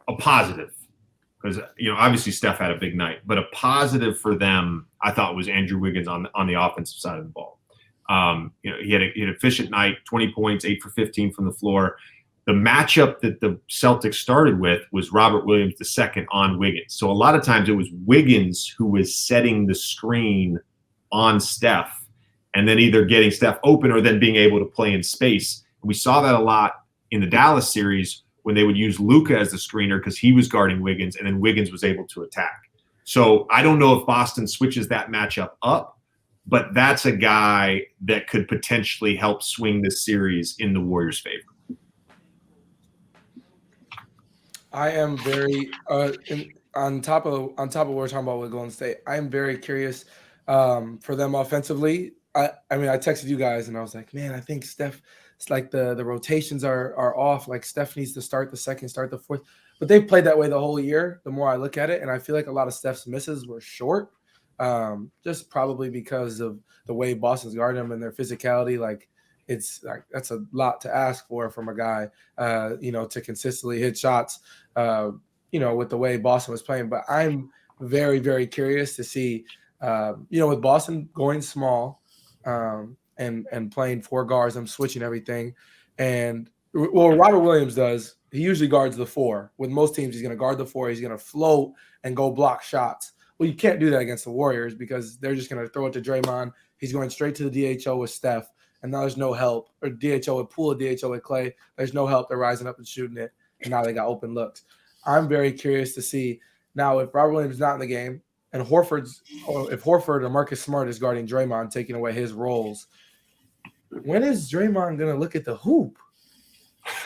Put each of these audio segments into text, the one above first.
a positive, because obviously Steph had a big night, but a positive for them I thought was Andrew Wiggins on the offensive side of the ball. He had an efficient night, 20 points, 8 for 15 from the floor. The matchup that the Celtics started with was Robert Williams II on Wiggins. So a lot of times it was Wiggins who was setting the screen on Steph and then either getting Steph open or then being able to play in space. And we saw that a lot in the Dallas series when they would use Luka as the screener because he was guarding Wiggins and then Wiggins was able to attack. So I don't know if Boston switches that matchup up, but that's a guy that could potentially help swing this series in the Warriors' favor. I am very on top of what we're talking about with Golden State. I am very curious for them offensively. I mean, I texted you guys and I was like, man, I think Steph. It's like the rotations are off. Like Steph needs to start the second, start the fourth. But they've played that way the whole year. The more I look at it, and I feel like a lot of Steph's misses were short, just probably because of the way Boston's guarding them and their physicality. Like it's like that's a lot to ask for from a guy, to consistently hit shots, with the way Boston was playing. But I'm very, very curious to see, with Boston going small and playing 4 guards, I'm switching everything. And well, Robert Williams does. He usually guards the 4. With most teams, he's going to guard the 4. He's going to float and go block shots. Well, you can't do that against the Warriors because they're just going to throw it to Draymond. He's going straight to the DHO with Steph, and now there's no help. Or DHO with Poole, DHO with Klay. There's no help. They're rising up and shooting it, and now they got open looks. I'm very curious to see now if Robert Williams is not in the game and if Horford or Marcus Smart is guarding Draymond, taking away his roles, when is Draymond going to look at the hoop?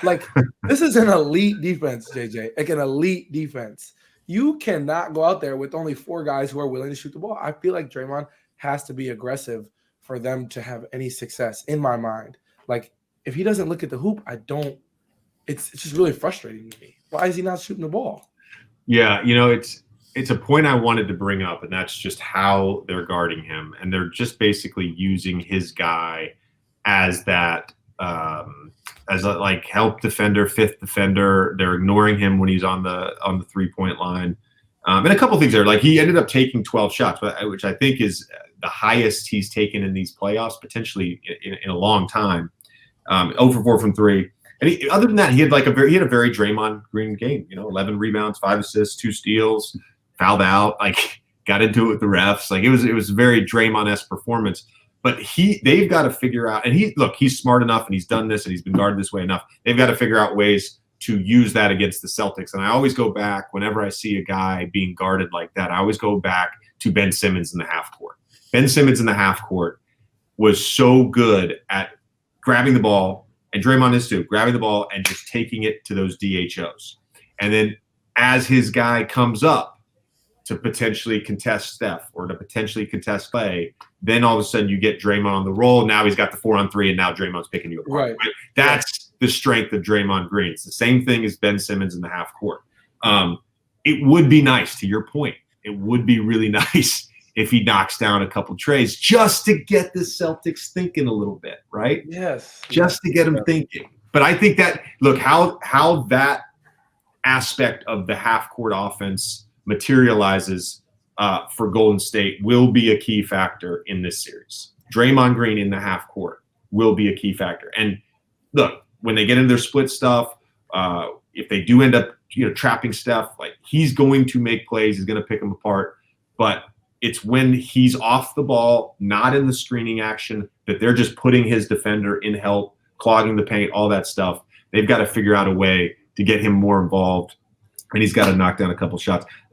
Like, this is an elite defense, JJ. Like an elite defense. You cannot go out there with only 4 guys who are willing to shoot the ball. I feel like Draymond has to be aggressive for them to have any success in my mind. Like, if he doesn't look at the hoop, it's just really frustrating to me. Why is he not shooting the ball? Yeah, it's a point I wanted to bring up, and that's just how they're guarding him. And they're just basically using his guy as that as a help defender, 5th defender. They're ignoring him when he's on the 3-point line. And a couple things there. Like, he ended up taking 12 shots, which I think is the highest he's taken in these playoffs, potentially in a long time. 0 for 4 from 3. And other than that, he had a very Draymond Green game. 11 rebounds, 5 assists, 2 steals, fouled out, got into it with the refs. It was a very Draymond-esque performance. But they've got to figure out, and he's smart enough, and he's done this, and he's been guarded this way enough. They've got to figure out ways to use that against the Celtics. And I always go back, whenever I see a guy being guarded like that, I always go back to Ben Simmons in the half court. Ben Simmons in the half court was so good at grabbing the ball, and Draymond is too, grabbing the ball and just taking it to those DHOs. And then as his guy comes up to potentially contest Steph or to potentially contest Klay, then all of a sudden you get Draymond on the roll. Now he's got the 4-on-3, and now Draymond's picking you apart. Right. That's the strength of Draymond Green. It's the same thing as Ben Simmons in the half court. It would be nice, to your point, it would be really nice if he knocks down a couple trays just to get the Celtics thinking a little bit, right? Yes. Just to get them thinking. But I think that, look, how that aspect of the half-court offense materializes for Golden State will be a key factor in this series. Draymond Green in the half court will be a key factor. And look, when they get into their split stuff, if they do end up trapping Steph, he's going to make plays, he's going to pick them apart. But it's when he's off the ball, not in the screening action, that they're just putting his defender in help, clogging the paint, all that stuff. They've got to figure out a way to get him more involved, and he's got to knock down a couple shots.